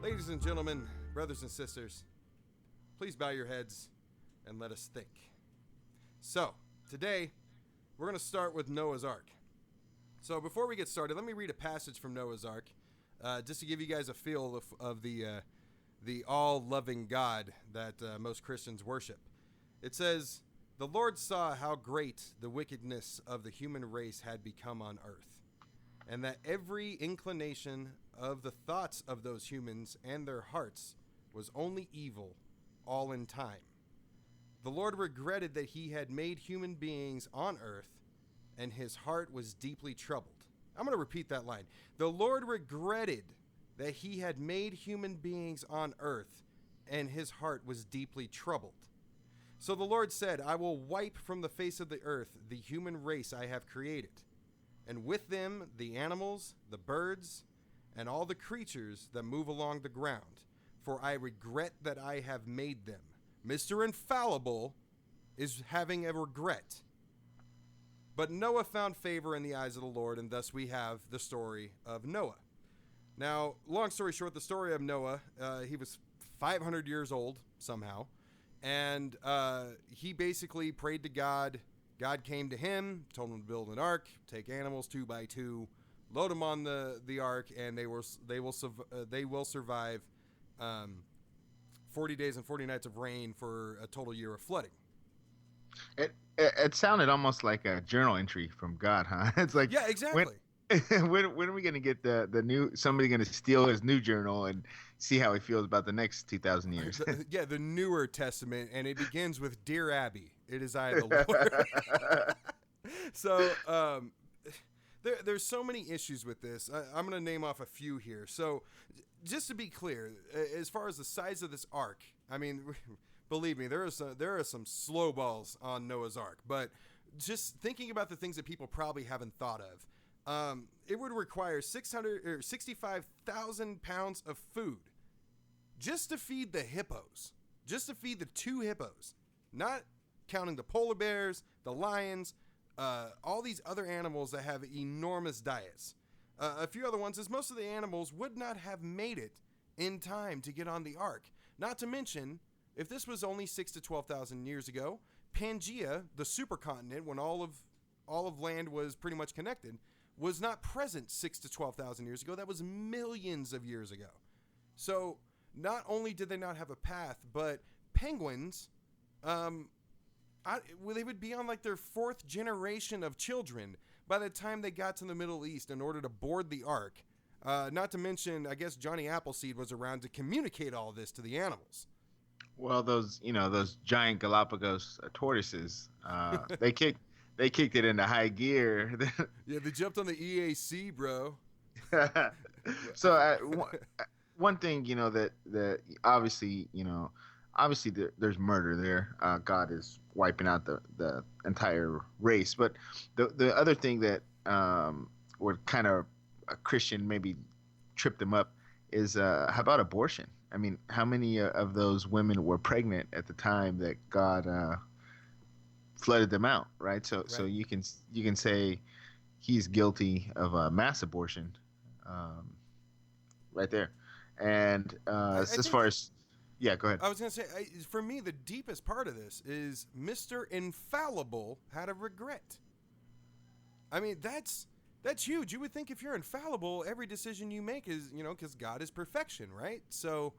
Ladies and gentlemen, brothers and sisters, please bow your heads and let us think. So, today, we're going to start with Noah's Ark. So, before we get started, let me read a passage from Noah's Ark, just to give you guys a feel of the all-loving God that most Christians worship. It says, "The Lord saw how great the wickedness of the human race had become on earth, and that every inclination of the thoughts of those humans and their hearts was only evil all in time. The Lord regretted that he had made human beings on earth, and his heart was deeply troubled." I'm going to repeat that line. The Lord regretted that he had made human beings on earth, and his heart was deeply troubled. So the Lord said, "I will wipe from the face of the earth the human race I have created, and with them the animals, the birds, and all the creatures that move along the ground, for I regret that I have made them." Mr. Infallible is having a regret. But Noah found favor in the eyes of the Lord, and thus we have the story of Noah. Now, long story short, the story of Noah, he was 500 years old somehow, and he basically prayed to God. God came to him, told him to build an ark, take animals 2 by 2, load them on the ark, and they will survive 40 days and 40 nights of rain for a total year of flooding. It sounded almost like a journal entry from God, huh? It's like, Yeah, when exactly. when are we gonna get the new, somebody gonna steal his new journal and see how he feels about the next 2,000 years? The newer Testament, and it begins with "Dear Abby, it is I, the Lord." So there's so many issues with this. I'm going to name off a few here. So just to be clear, as far as the size of this ark, I mean, believe me, there are some slow balls on Noah's Ark. But just thinking about the things that people probably haven't thought of, it would require 65,000 pounds of food just to feed the hippos, just to feed the 2 hippos, not counting the polar bears, the lions, all these other animals that have enormous diets. A few other ones is most of the animals would not have made it in time to get on the ark. Not to mention, if this was only 6 to 12,000 years ago, Pangea, the supercontinent, when all of land was pretty much connected, was not present 6 to 12,000 years ago. That was millions of years ago. So not only did they not have a path, but penguins, they would be on like their 4th generation of children by the time they got to the Middle East in order to board the ark. Not to mention, I guess Johnny Appleseed was around to communicate all this to the animals. Well, those giant Galapagos tortoises, they kicked it into high gear. Yeah, they jumped on the EAC, bro. So one thing, that obviously, there's murder there. God is wiping out the entire race. But the other thing that would kind of a Christian maybe trip them up is, how about abortion? I mean, how many of those women were pregnant at the time that God flooded them out, right? So Right. you can say he's guilty of a mass abortion, um, right there. And I as think far as, yeah, go ahead. I was going to say, for me, the deepest part of this is Mr. Infallible had a regret. I mean, that's huge. You would think if you're infallible, every decision you make is, because God is perfection, right? So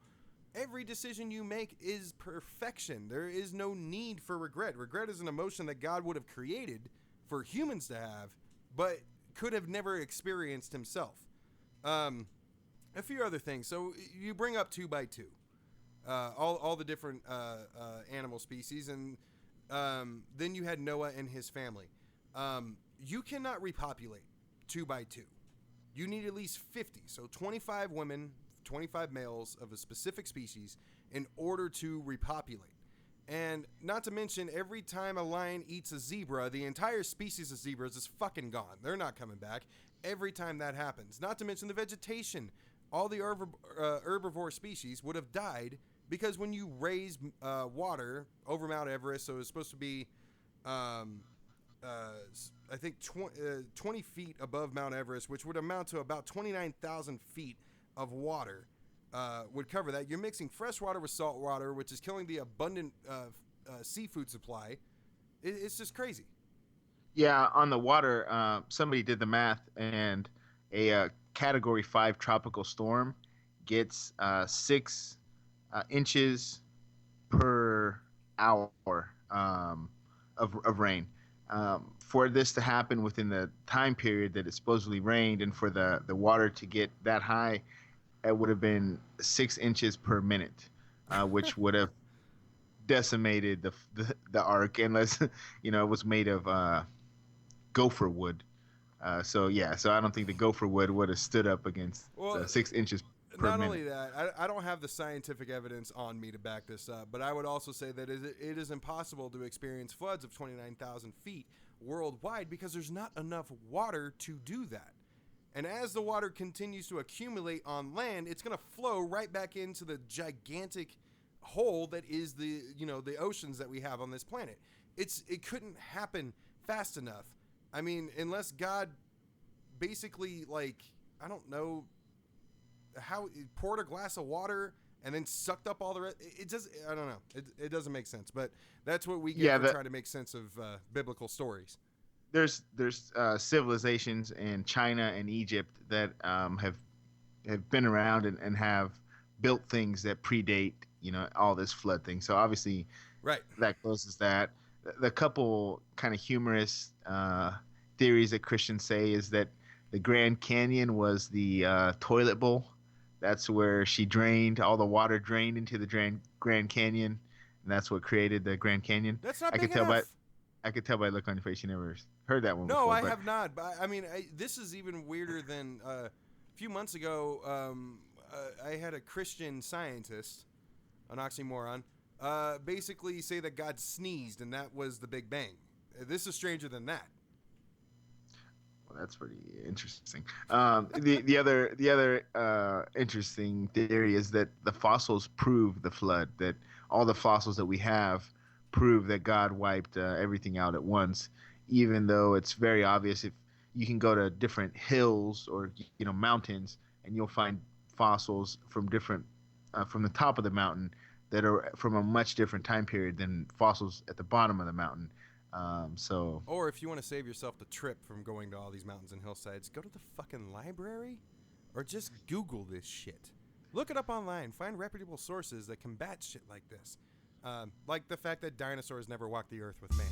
every decision you make is perfection. There is no need for regret. Regret is an emotion that God would have created for humans to have, but could have never experienced himself. A few other things. So you bring up 2 by 2. All the different animal species, and then you had Noah and his family. You cannot repopulate 2 by 2. You need at least 50, so 25 women, 25 males of a specific species in order to repopulate. And not to mention, every time a lion eats a zebra, the entire species of zebras is fucking gone. They're not coming back every time that happens. Not to mention the vegetation. All the herbivore species would have died because when you raise water over Mount Everest, so it's supposed to be, I think, 20 feet above Mount Everest, which would amount to about 29,000 feet of water. would cover that. You're mixing fresh water with salt water, which is killing the abundant seafood supply. It's just crazy. Yeah, on the water, somebody did the math, and a Category 5 tropical storm gets 6 inches per hour of rain. For this to happen within the time period that it supposedly rained, and for the water to get that high, it would have been 6 inches per minute, which would have decimated the ark, unless it was made of gopher wood. So I don't think the gopher wood would have stood up against 6 inches per not minute. only that, I don't have the scientific evidence on me to back this up, but I would also say that it is impossible to experience floods of 29,000 feet worldwide because there's not enough water to do that. And as the water continues to accumulate on land, it's going to flow right back into the gigantic hole that is the oceans that we have on this planet. It couldn't happen fast enough. I mean, unless God basically, I don't know how he poured a glass of water and then sucked up all the rest. I don't know. It doesn't make sense, but that's what we get for trying to make sense of biblical stories. There's civilizations in China and Egypt that have been around and have built things that predate all this flood thing. So obviously, right, that closes that. The couple kind of humorous theories that Christians say is that the Grand Canyon was the toilet bowl. That's where all the water drained into the Grand Canyon, and that's what created the Grand Canyon. That's not big enough. I could tell by the look on your face you never heard that one no, before. No, I have not. But I mean, this is even weirder than a few months ago. I had a Christian scientist, an oxymoron, basically say that God sneezed and that was the Big Bang. This is stranger than that. Well, that's pretty interesting. The other interesting theory is that the fossils prove the flood. That all the fossils that we have prove that God wiped everything out at once, even though it's very obvious. If you can go to different hills or mountains, and you'll find fossils from the top of the mountain that are from a much different time period than fossils at the bottom of the mountain. Or if you want to save yourself the trip from going to all these mountains and hillsides, go to the fucking library, or just Google this shit. Look it up online. Find reputable sources that combat shit like this. Like the fact that dinosaurs never walked the earth with man.